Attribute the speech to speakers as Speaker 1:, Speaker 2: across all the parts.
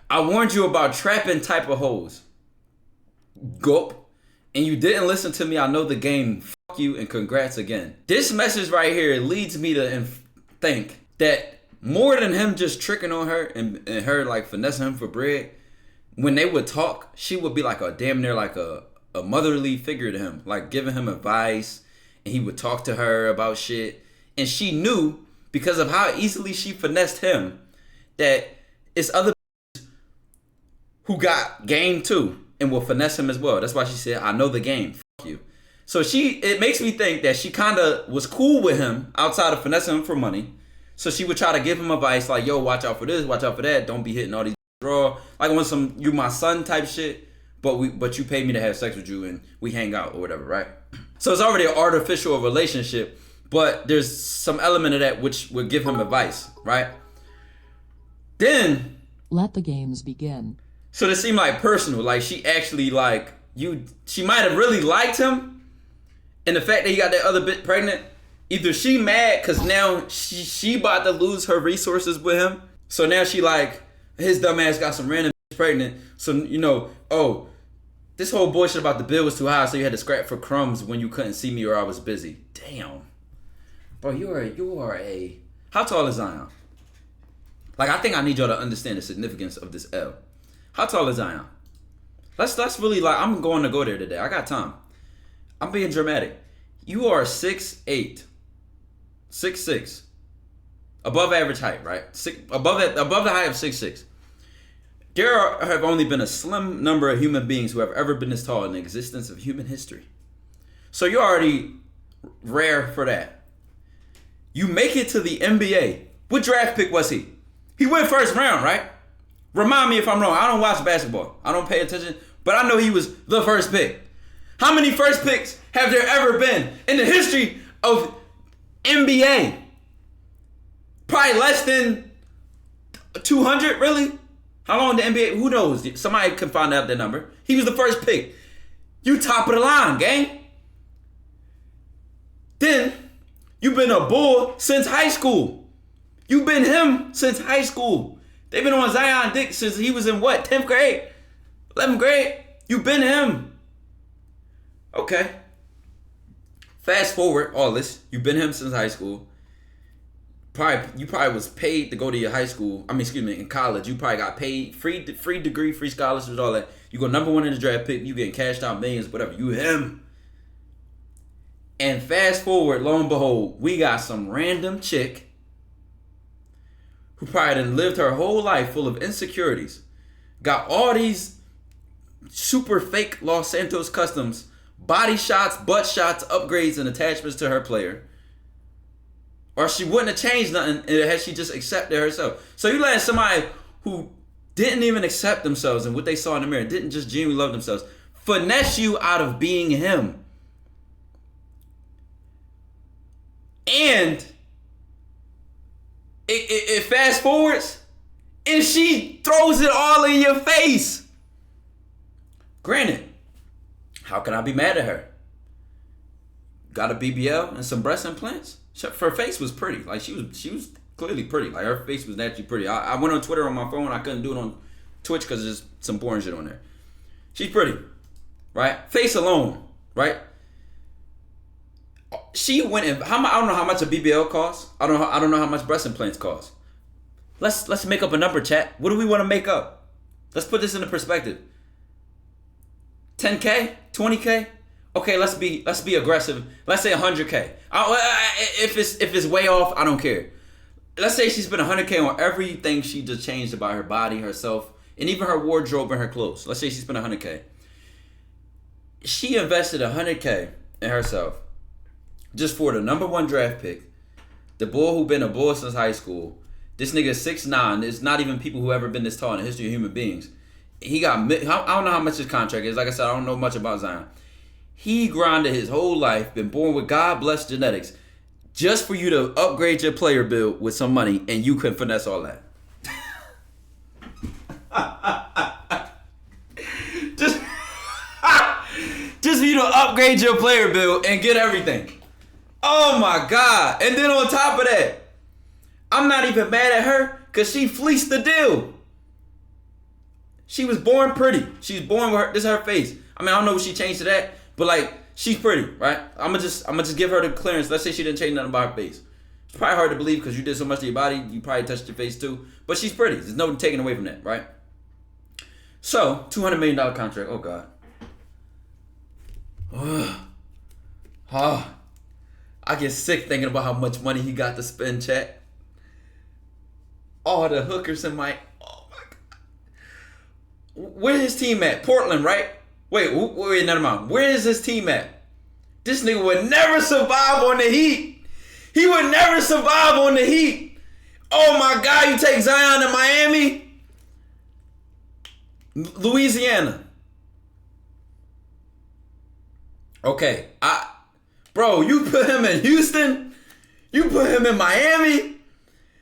Speaker 1: I warned you about trapping type of hoes. Gulp. And you didn't listen to me. I know the game. Fuck you and congrats again. This message right here leads me to think that more than him just tricking on her and her like finessing him for bread, when they would talk, she would be like a damn near like a motherly figure to him, like giving him advice, and he would talk to her about shit. And she knew, because of how easily she finessed him, that it's other who got game too and will finesse him as well. That's why she said, I know the game. Fuck you. So it makes me think that she kind of was cool with him outside of finessing him for money. So she would try to give him advice like, yo, watch out for this, watch out for that. Don't be hitting all these raw. Like on some you my son type shit. But you pay me to have sex with you and we hang out or whatever, right? So it's already an artificial relationship, but there's some element of that which would give him advice, right? Then
Speaker 2: let the games begin.
Speaker 1: So this seemed like personal, like she actually like she might have really liked him, and the fact that he got that other bitch pregnant, either she mad because now she about to lose her resources with him, so now she like his dumb ass got some random bitch pregnant, so oh, this whole bullshit about the bill was too high, so you had to scrap for crumbs when you couldn't see me or I was busy. Damn, bro, you are a how tall is Zion? Like I think I need y'all to understand the significance of this L. How tall is Zion? Let's really like, I'm going to go there today. I got time. I'm being dramatic. You are 6'8", 6'6", above average height, right? Above the height of 6'6". There have only been a slim number of human beings who have ever been this tall in the existence of human history. So you're already rare for that. You make it to the NBA. What draft pick was he? He went first round, right? Remind me if I'm wrong. I don't watch basketball. I don't pay attention. But I know he was the first pick. How many first picks have there ever been in the history of NBA? Probably less than 200, really? How long the NBA? Who knows? Somebody can find out that number. He was the first pick. You top of the line, gang. Then, you've been a Bull since high school. You've been him since high school. They've been on Zion dick since he was in what? 10th grade? 11th grade? You've been him. Okay. Fast forward all this. You've been him since high school. You probably was paid to go to your high school. In college. You probably got paid. Free degree, free scholarships, all that. You go number 1 in the draft pick. You getting cashed out millions, whatever. You him. And fast forward, lo and behold, we got some random chick who probably done lived her whole life full of insecurities, got all these super fake Los Santos customs, body shots, butt shots, upgrades, and attachments to her player. Or she wouldn't have changed nothing had she just accepted herself. So you let somebody who didn't even accept themselves and what they saw in the mirror, didn't just genuinely love themselves, finesse you out of being him. And it fast forwards, and she throws it all in your face. Granted, how can I be mad at her? Got a BBL and some breast implants. Her face was pretty. Like she was clearly pretty. Like her face was naturally pretty. I went on Twitter on my phone. I couldn't do it on Twitch because there's some boring shit on there. She's pretty, right? Face alone, right? She went in. I don't know how much a BBL costs. I don't know how much breast implants cost. Let's make up a number, chat. What do we want to make up? Let's put this into perspective. 10K, 20K. Okay, let's be aggressive. Let's say 100K. If it's way off, I don't care. Let's say she spent 100K on everything she just changed about her body, herself, and even her wardrobe and her clothes. Let's say she spent 100K. She invested 100K in herself. Just for the number 1 draft pick, the bull who been a bull since high school. This nigga is 6'9". There's not even people who ever been this tall in the history of human beings. He got, I don't know how much his contract is. Like I said, I don't know much about Zion. He grinded his whole life, been born with God-blessed genetics, just for you to upgrade your player build with some money, and you can finesse all that. just for you to upgrade your player build and get everything. Oh my God. And then on top of that, I'm not even mad at her because she fleeced the deal. She was born pretty. She's born with her. This is her face. I mean, I don't know what she changed to that, but like she's pretty, right? I'm gonna just give her the clearance. Let's say she didn't change nothing about her face. It's probably hard to believe because you did so much to your body. You probably touched your face too, but she's pretty. There's no taking away from that, right? So $200 million contract. Oh God. I get sick thinking about how much money he got to spend, chat. All the hookers in my... Oh, my God. Where's his team at? Portland, right? Wait, never mind. Where is his team at? This nigga would never survive on the Heat. He would never survive on the Heat. Oh, my God. You take Zion to Miami? Louisiana. Okay. Bro, you put him in Houston? You put him in Miami?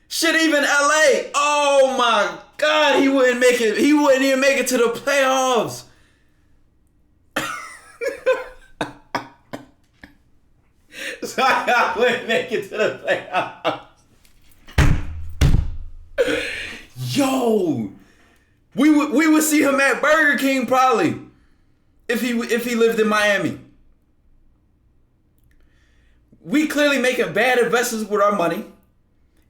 Speaker 1: Shit, even LA. Oh my God, he wouldn't make it. He wouldn't even make it to the playoffs. Zion wouldn't make it to the playoffs. Yo, we would see him at Burger King probably if he lived in Miami. We clearly making bad investments with our money.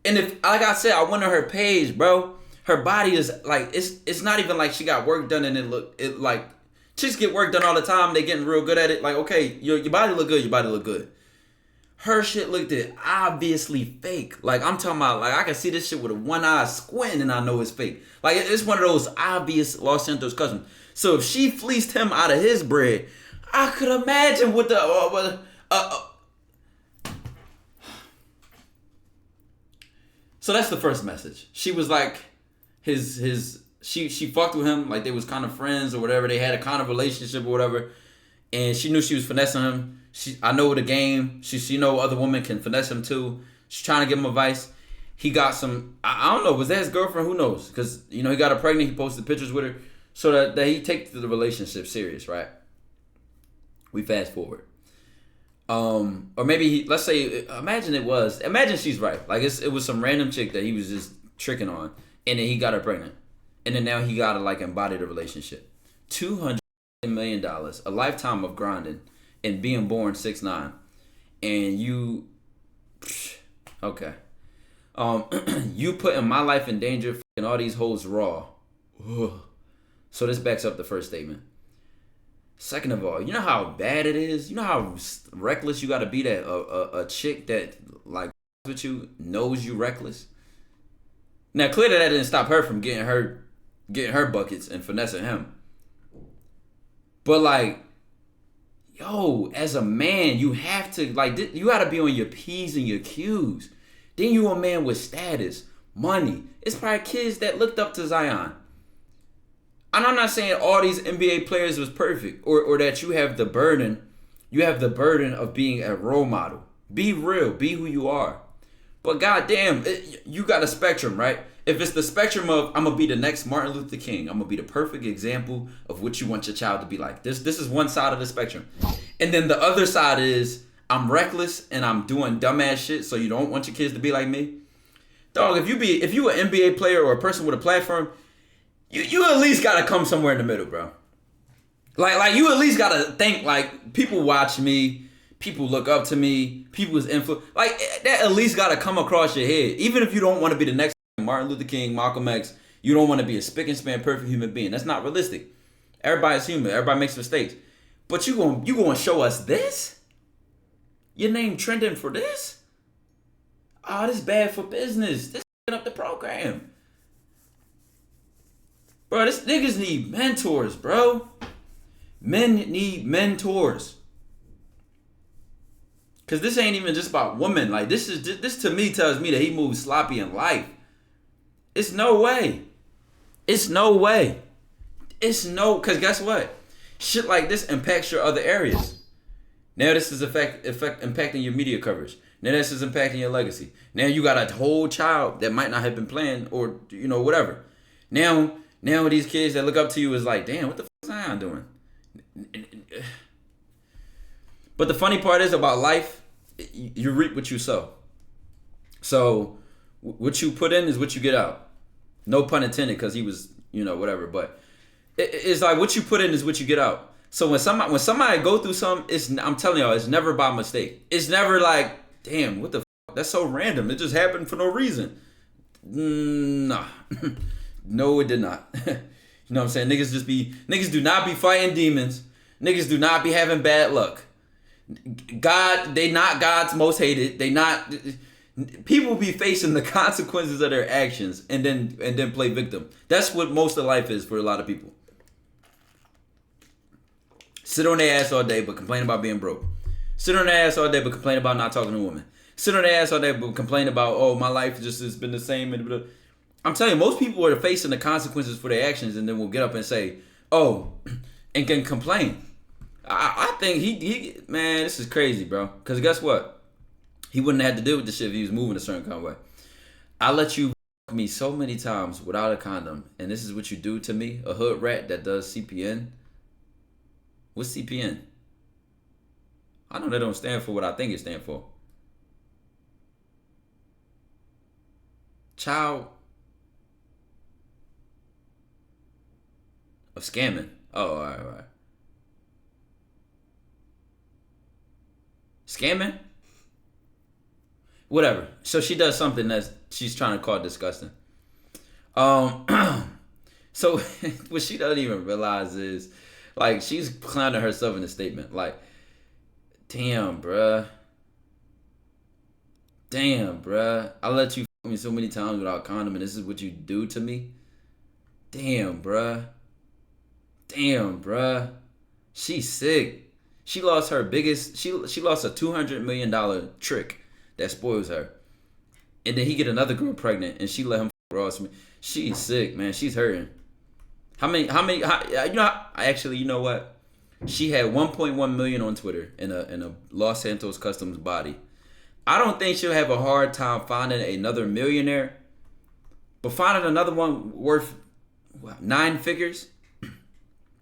Speaker 1: And if, like I said, I went on her page, bro. Her body is like, it's not even like she got work done and it like, chicks get work done all the time. They getting real good at it. Like, okay, your body look good, your body look good. Her shit looked obviously fake. Like, I'm talking about, like, I can see this shit with a one eye squinting and I know it's fake. Like, it's one of those obvious Los Santos cousins. So if she fleeced him out of his bread, I could imagine what the, so that's the first message. She was like, she fucked with him, like they was kind of friends or whatever. They had a kind of relationship or whatever, and she knew she was finessing him. I know the game. She know other women can finesse him too. She's trying to give him advice. He got some. I don't know. Was that his girlfriend? Who knows? Because he got her pregnant. He posted pictures with her, so that he takes the relationship serious, right? We fast forward. Or maybe let's say, imagine she's right. Like it was some random chick that he was just tricking on, and then he got her pregnant, and then now he gotta like embody the relationship. $200 million, a lifetime of grinding, and being born 6'9", and you, okay, you putting my life in danger, fucking all these hoes raw. Ugh. So this backs up the first statement. Second of all, you know how bad it is? You know how reckless you got to be that a chick that like with you knows you reckless? Now, clearly that didn't stop her from getting her buckets and finessing him. But like, yo, as a man, you have to, like, you got to be on your P's and your Q's. Then you a man with status, money. It's probably kids that looked up to Zion. And I'm not saying all these NBA players was perfect or that you have the burden of being a role model. Be real, be who you are. But goddamn, you got a spectrum, right? If it's the spectrum of I'm gonna be the next Martin Luther King, I'm gonna be the perfect example of what you want your child to be like. This is one side of the spectrum. And then the other side is I'm reckless and I'm doing dumbass shit, so you don't want your kids to be like me. Dog, if you an NBA player or a person with a platform, you at least gotta come somewhere in the middle, bro. Like you at least gotta think like people watch me, people look up to me, people's influence. Like that at least gotta come across your head. Even if you don't want to be the next Martin Luther King, Malcolm X, you don't want to be a spick and span perfect human being. That's not realistic. Everybody's human. Everybody makes mistakes. But you gonna show us this? Your name trending for this? Oh, this is bad for business. This up the program. Bro, this niggas need mentors, bro. Men need mentors. Cause this ain't even just about women. Like this to me tells me that he moves sloppy in life. It's no way. Cause guess what? Shit like this impacts your other areas. Now this is impacting your media coverage. Now this is impacting your legacy. Now you got a whole child that might not have been planned or whatever. Now these kids that look up to you is like, damn, what the fuck is Zion doing? But the funny part is about life, you reap what you sow. So what you put in is what you get out. No pun intended, because he was, whatever. But It's like what you put in is what you get out. So when somebody go through something, I'm telling y'all, it's never by mistake. It's never like, damn, what the f-? That's so random. It just happened for no reason. Nah. No, it did not. You know what I'm saying? Niggas do not be fighting demons. Niggas do not be having bad luck. They not God's most hated. People be facing the consequences of their actions and then play victim. That's what most of life is for a lot of people. Sit on their ass all day but complain about being broke. Sit on their ass all day but complain about not talking to women. Sit on their ass all day but complain about, oh, my life just has been the same. I'm telling you, most people are facing the consequences for their actions and then will get up and say, oh, and can complain. I think he man, this is crazy, bro. Because guess what? He wouldn't have had to deal with this shit if he was moving a certain kind of way. I let you fuck me so many times without a condom, and this is what you do to me, a hood rat that does CPN. What's CPN? I know they don't stand for what I think it stands for. Child of scamming. Oh, all right. Scamming? Whatever. So she does something that she's trying to call disgusting. So what she doesn't even realize is, like, she's clowning herself in a statement. Like, damn, bruh. I let you fuck me so many times without condom, and this is what you do to me? Damn, bruh. She's sick. She lost her biggest. She lost a $200 million trick that spoils her, and then he get another girl pregnant, and she let him fuck Ross. She's sick, man. She's hurting. How many? Actually, you know what? She had 1.1 million on Twitter in a Los Santos Customs body. I don't think she'll have a hard time finding another millionaire, but finding another one worth 9 figures.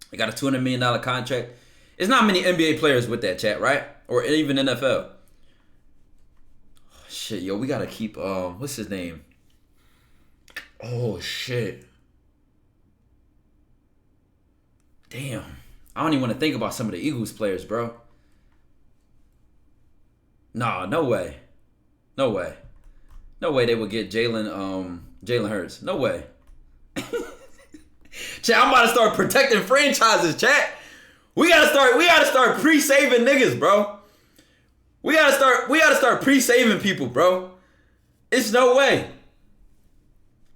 Speaker 1: They got a $200 million contract. There's not many NBA players with that, chat, right? Or even NFL. Oh, shit, yo, we gotta keep what's his name? Oh shit. Damn. I don't even want to think about some of the Eagles players, bro. Nah, no way. No way they would get Jalen Hurts. No way. Chat, I'm about to start protecting franchises, chat. We gotta start pre-saving niggas, bro. We gotta start pre-saving people, bro. It's no way,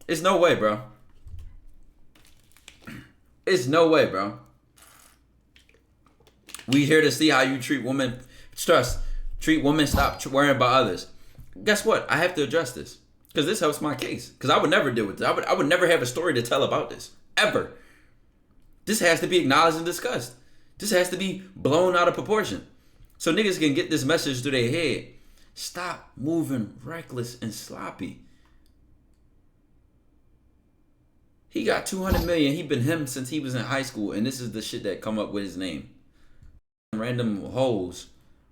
Speaker 1: bro. It's no way, bro. We here to see how you treat women. Treat women. Stop worrying about others. Guess what? I have to address this because this helps my case. Because I would never deal with this. I would never have a story to tell about this ever. This has to be acknowledged and discussed. This has to be blown out of proportion so niggas can get this message through their head. Stop moving reckless and sloppy. He got 200 million. He been him since he was in high school, and this is the shit that come up with his name. Random hoes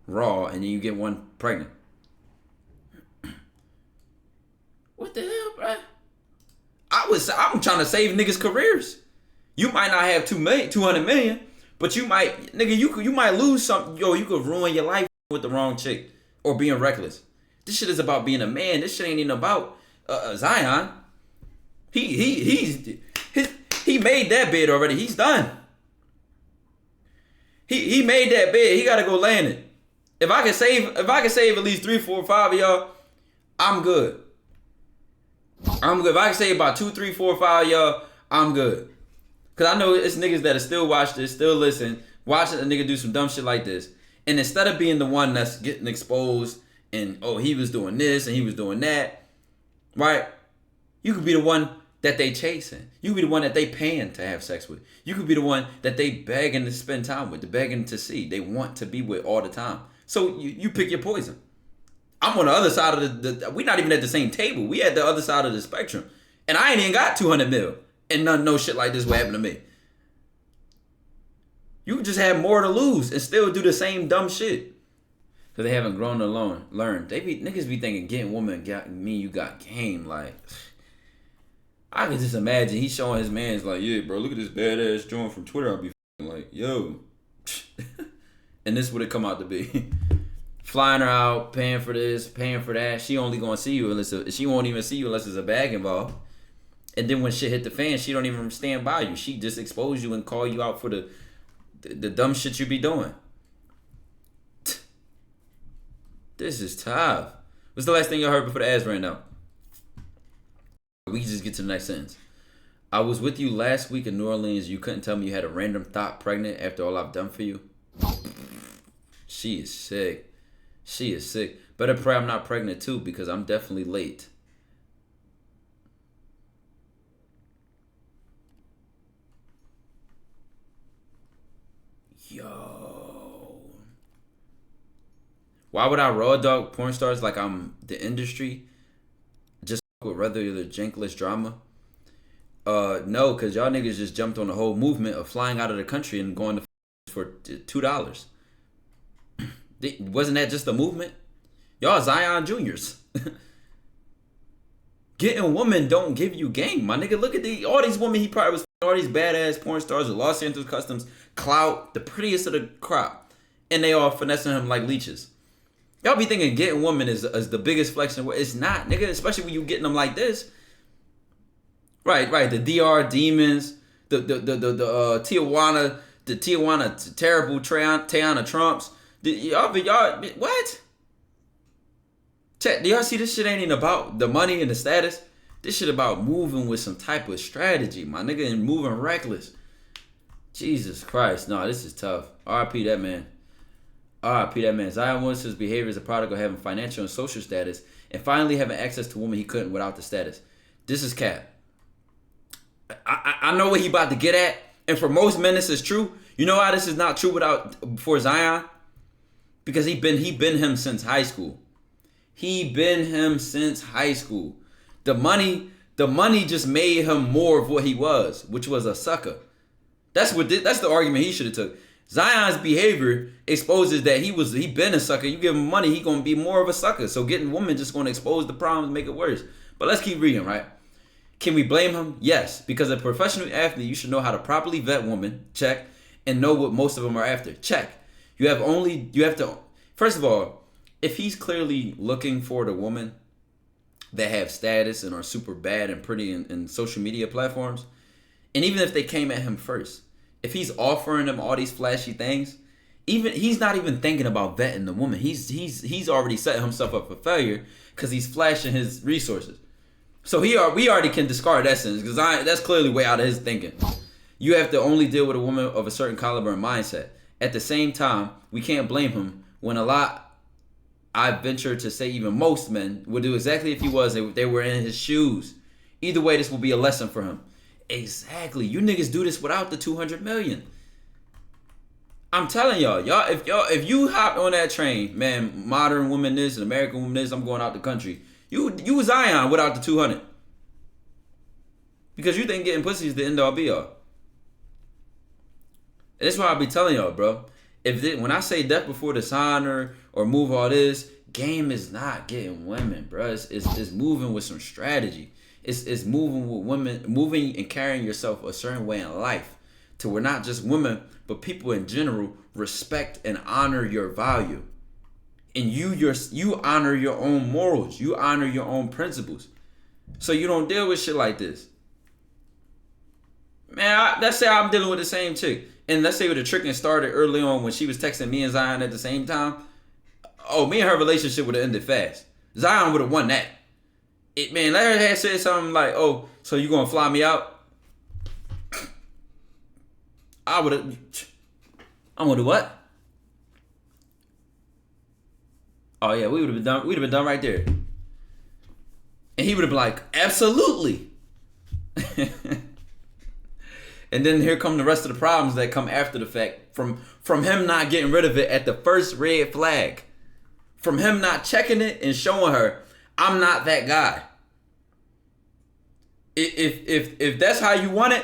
Speaker 1: raw, and then you get one pregnant. What the hell, bro? I'm trying to save niggas' careers. You might not have 200 million, but you might, nigga, you might lose something. Yo, you could ruin your life with the wrong chick or being reckless. This shit is about being a man. This shit ain't even about Zion. He made that bed already. He's done. He made that bed. He gotta go land it. If I can save at least 3, 4, 5 of y'all, I'm good. If I can save about 2, 3, 4, 5 of y'all, I'm good. Cause I know it's niggas that still watch this, still listen, watching a nigga do some dumb shit like this. And instead of being the one that's getting exposed and, oh, he was doing this and he was doing that, right? You could be the one that they chasing. You could be the one that they paying to have sex with. You could be the one that they begging to spend time with, begging to see. They want to be with all the time. So you pick your poison. I'm on the other side of we're not even at the same table. We at the other side of the spectrum. And I ain't even got 200 mil. And no shit like this will happen to me. You just have more to lose and still do the same dumb shit. Cause they haven't grown to learn. Niggas be thinking getting woman mean you got game. Like, I can just imagine he's showing his man's like, yeah, bro, look at this badass joint from Twitter. I'll be like, yo. And this would it come out to be. Flying her out, paying for this, paying for that. She only gonna see you unless she won't even see you unless there's a bag involved. And then when shit hit the fan, she don't even stand by you. She just expose you and call you out for the dumb shit you be doing. This is tough. What's the last thing y'all heard before the ads ran out? We can just get to the next sentence. I was with you last week in New Orleans. You couldn't tell me you had a random thought pregnant after all I've done for you. She is sick. She is sick. Better pray I'm not pregnant too because I'm definitely late. Yo. Why would I raw dog porn stars like I'm the industry? Just with regular jankless drama? No, because y'all niggas just jumped on the whole movement of flying out of the country and going to for $2. Wasn't that just a movement? Y'all Zion Juniors. Getting women don't give you game, my nigga. Look at all these women he probably was all these badass porn stars with Los Angeles Customs, clout, the prettiest of the crop. And they all finessing him like leeches. Y'all be thinking getting women is the biggest flex in the world. It's not, nigga, especially when you getting them like this. Right. The DR Demons, the Tijuana terrible Tiana Trumps. Y'all, what? Check, do y'all see this shit ain't even about the money and the status? This shit about moving with some type of strategy, my nigga, and moving reckless. Jesus Christ, no, this is tough. R.I.P. that man. R.I.P. that man. Zion Williamson's behavior is a product of having financial and social status and finally having access to women he couldn't without the status. This is cap. I know what he about to get at, and for most men this is true. You know why this is not true for Zion? Because he been him since high school. He been him since high school. The money just made him more of what he was, which was a sucker. That's the argument he should have took. Zion's behavior exposes that he been a sucker. You give him money, he gonna be more of a sucker. So getting women just gonna expose the problems, make it worse. But let's keep reading, right? Can we blame him? Yes, because a professional athlete, you should know how to properly vet women, check, and know what most of them are after, check. You have to, first of all, if he's clearly looking for the woman that have status and are super bad and pretty in social media platforms, and even if they came at him first, if he's offering them all these flashy things, he's not even thinking about vetting the woman. He's already set himself up for failure because he's flashing his resources. So we already can discard that sentence because that's clearly way out of his thinking. You have to only deal with a woman of a certain caliber and mindset. At the same time, we can't blame him when I venture to say even most men would do exactly if they were in his shoes. Either way, this will be a lesson for him. Exactly. You niggas do this without the 200 million. I'm telling y'all, if you hop on that train, man, modern woman this and American woman this, I'm going out the country. You Zion without the 200. Because you think getting pussy is the end all be all. And that's why I be telling y'all, bro. When I say death before dishonor or move all this, game is not getting women, bro. It's moving with some strategy. It's moving with women, moving and carrying yourself a certain way in life to where not just women, but people in general respect and honor your value. And you honor your own morals. You honor your own principles. So you don't deal with shit like this. Man, let's say I'm dealing with the same chick. And let's say the tricking started early on when she was texting me and Zion at the same time. Oh, me and her relationship would have ended fast. Zion would have won that. Larry had said something like, oh, so you gonna fly me out? I'm gonna do what? Oh yeah, we would have been done. We'd have been done right there. And he would have been like, absolutely. And then here come the rest of the problems that come after the fact from him not getting rid of it at the first red flag. From him not checking it and showing her, I'm not that guy. If that's how you want it,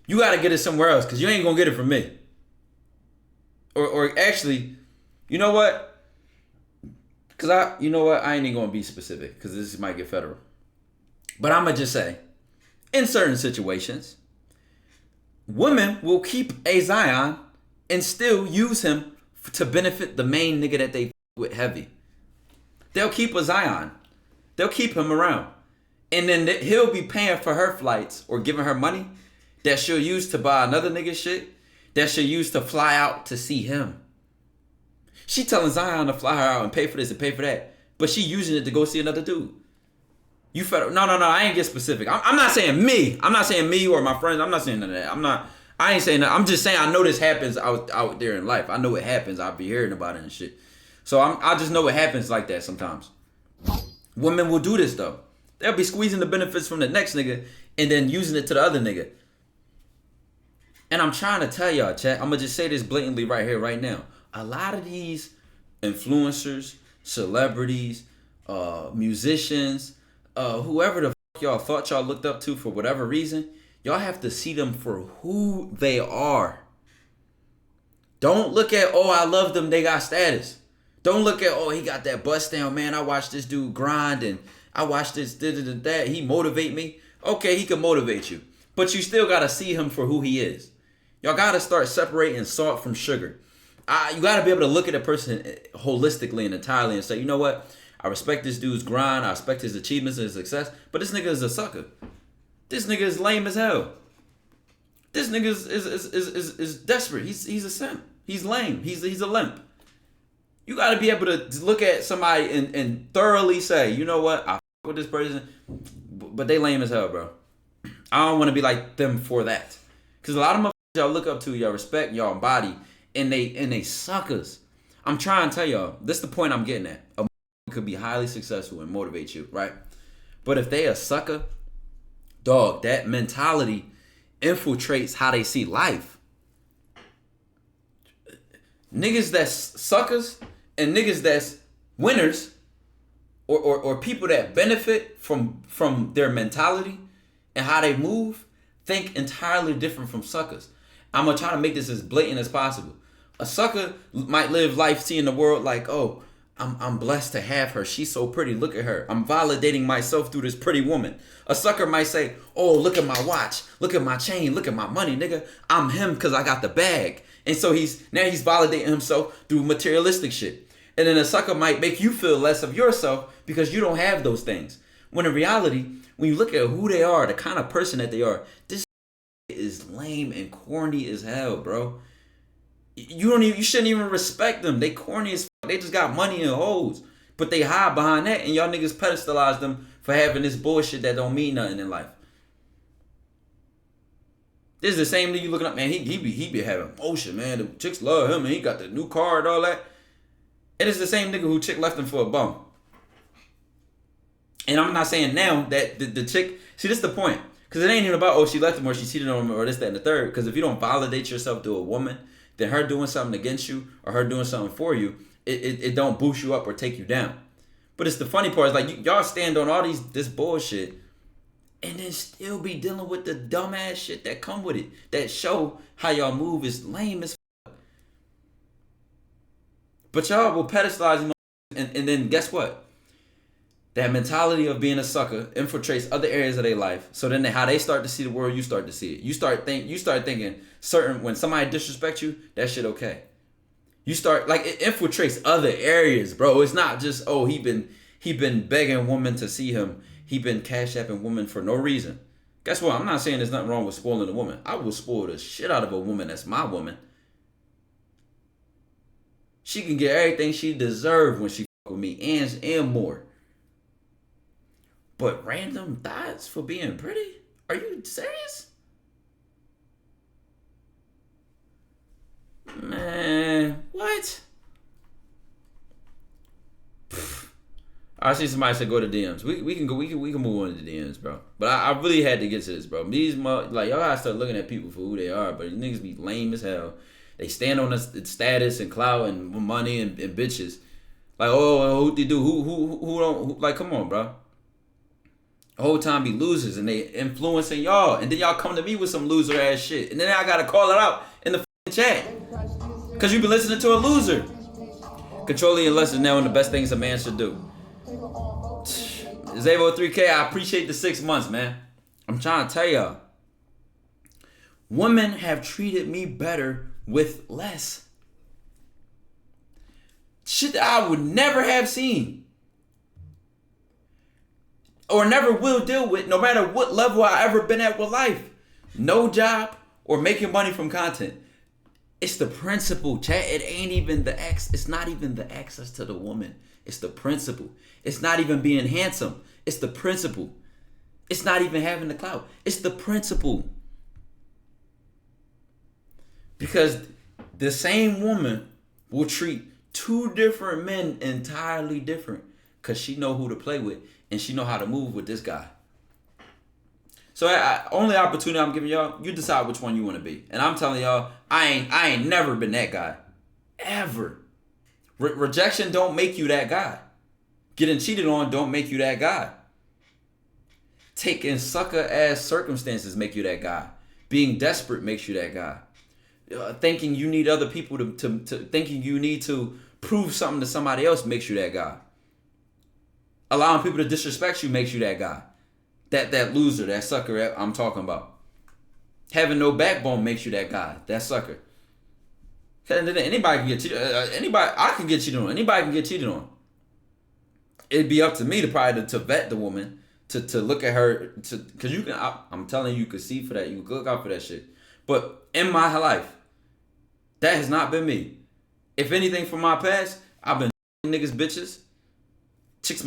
Speaker 1: you got to get it somewhere else because you ain't going to get it from me. Or actually, you know what? Because I ain't even going to be specific because this might get federal. But I'm going to just say, in certain situations, women will keep a Zion and still use him to benefit the main nigga that they with heavy. They'll keep a Zion. They'll keep him around. And then he'll be paying for her flights or giving her money that she'll use to buy another nigga shit that she'll use to fly out to see him. She telling Zion to fly her out and pay for this and pay for that, but she using it to go see another dude. You fed no, I ain't get specific. I'm not saying me. I'm not saying me or my friends. I'm not saying none of that. I ain't saying that. I'm just saying I know this happens out there in life. I know it happens. I'll be hearing about it and shit. So I just know it happens like that sometimes. Women will do this though. They'll be squeezing the benefits from the next nigga and then using it to the other nigga. And I'm trying to tell y'all, chat, I'm going to just say this blatantly right here, right now. A lot of these influencers, celebrities, musicians, whoever the fuck y'all thought y'all looked up to for whatever reason, y'all have to see them for who they are. Don't look at, oh, I love them, they got status. Don't look at, oh, he got that bust down, man. I watched this dude grind and I watched this, that. He motivate me. Okay, he can motivate you. But you still got to see him for who he is. Y'all got to start separating salt from sugar. You got to be able to look at a person holistically and entirely and say, you know what? I respect this dude's grind. I respect his achievements and his success. But this nigga is a sucker. This nigga is lame as hell. This nigga is desperate. He's a simp. He's lame. He's a limp. You got to be able to look at somebody and thoroughly say, you know what? I fuck with this person, but they lame as hell, bro. I don't want to be like them for that. Because a lot of motherfuckers y'all look up to, y'all respect, y'all embody, and they suckers. I'm trying to tell y'all, this is the point I'm getting at. A motherfucker could be highly successful and motivate you, right? But if they a sucker, dog, that mentality infiltrates how they see life. Niggas that's suckers and niggas that's winners or people that benefit from their mentality and how they move think entirely different from suckers. I'm going to try to make this as blatant as possible. A sucker might live life seeing the world like, oh, I'm blessed to have her. She's so pretty. Look at her. I'm validating myself through this pretty woman. A sucker might say, oh, look at my watch. Look at my chain. Look at my money, nigga. I'm him because I got the bag. And so he's validating himself through materialistic shit. And then a sucker might make you feel less of yourself because you don't have those things. When in reality, when you look at who they are, the kind of person that they are, this is lame and corny as hell, bro. You shouldn't even respect them. They corny as fuck. They just got money and hoes. But they hide behind that and y'all niggas pedestalize them for having this bullshit that don't mean nothing in life. This is the same thing you looking up, man. He be having motion, man. The chicks love him and he got the new car and all that. It is the same nigga who chick left him for a bum. And I'm not saying now that the chick, see, this is the point. Because it ain't even about, oh, she left him or she cheated on him or this, that, and the third. Because if you don't validate yourself to a woman, then her doing something against you or her doing something for you, it don't boost you up or take you down. But it's the funny part is like y'all stand on all this bullshit and then still be dealing with the dumbass shit that come with it. That show how y'all move is lame as fuck. But y'all will pedestalize and then guess what? That mentality of being a sucker infiltrates other areas of their life. So then how they start to see the world, you start to see it. You start thinking when somebody disrespects you, that shit okay. You start like it infiltrates other areas, bro. It's not just, oh, he been begging women to see him. He been cash apping women for no reason. Guess what? I'm not saying there's nothing wrong with spoiling a woman. I will spoil the shit out of a woman that's my woman. She can get everything she deserves when she fuck with me and more. But random thoughts for being pretty? Are you serious? Man, what? I see somebody say go to DMs. We can move on to the DMs, bro. But I really had to get to this, bro. These y'all gotta start looking at people for who they are, but niggas be lame as hell. They stand on the status and clout and money and bitches. Like, oh, what they do? Who don't? Like, come on, bro. The whole time be losers and they influencing y'all, and then y'all come to me with some loser ass shit, and then I gotta call it out in the chat because you been listening to a loser. Controlling your lessons now, and the best things a man should do. Zavo 3K, I appreciate the 6 months, man. I'm trying to tell y'all. Women have treated me better with less. Shit that I would never have seen. Or never will deal with, no matter what level I ever been at with life. No job or making money from content. It's the principle, chat. It ain't even the it's not even the access to the woman. It's the principle. It's not even being handsome. It's the principle. It's not even having the clout. It's the principle. Because the same woman will treat two different men entirely different because she know who to play with and she know how to move with this guy. So only opportunity I'm giving y'all, you decide which one you want to be. And I'm telling y'all, I ain't never been that guy. Ever. Rejection don't make you that guy. Getting cheated on don't make you that guy. Taking sucker ass circumstances make you that guy. Being desperate makes you that guy. Thinking you need other people to thinking you need to prove something to somebody else makes you that guy. Allowing people to disrespect you makes you that guy. That loser, that sucker I'm talking about. Having no backbone makes you that guy, that sucker. Anybody can get cheated. I can get cheated on. Anybody can get cheated on. It'd be up to me to vet the woman, to look at her, because you can. I'm telling you, could see for that. You can look out for that shit. But in my life, that has not been me. If anything from my past, I've been niggas bitches. Chicks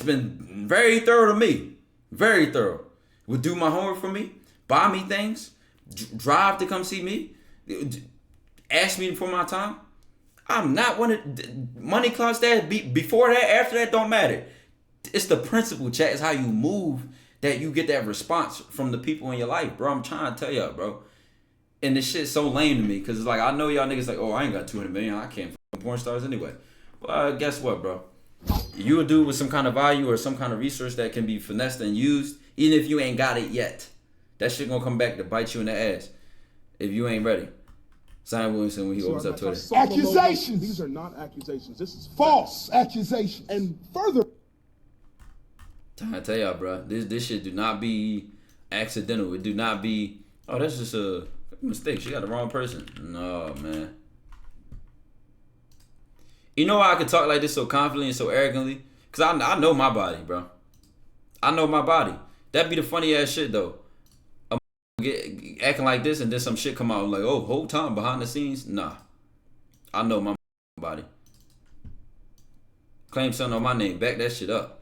Speaker 1: been very thorough to me. Very thorough. Would do my homework for me, buy me things, drive to come see me, ask me for my time. I'm not one of money clots that before that, after that don't matter. It's the principle, chat. It's how you move that you get that response from the people in your life, bro. I'm trying to tell y'all, bro. And this shit's so lame to me because it's like I know y'all niggas like, oh, I ain't got 200 million. I can't f porn stars anyway. Well, guess what, bro? You a dude with some kind of value or some kind of resource that can be finessed and used, even if you ain't got it yet. That shit gonna come back to bite you in the ass if you ain't ready. Zion Williamson when he opens up Twitter.
Speaker 3: Accusations. These are not accusations. This is false accusations. And further,
Speaker 1: I tell y'all, bro, this shit do not be accidental. It do not be, oh, that's just a mistake. She got the wrong person. No, man. You know why I can talk like this so confidently and so arrogantly? Because I know my body, bro. I know my body. That'd be the funny ass shit, though. Acting like this and then some shit come out like, oh, whole time behind the scenes? Nah. I know my body. Claim something on my name. Back that shit up.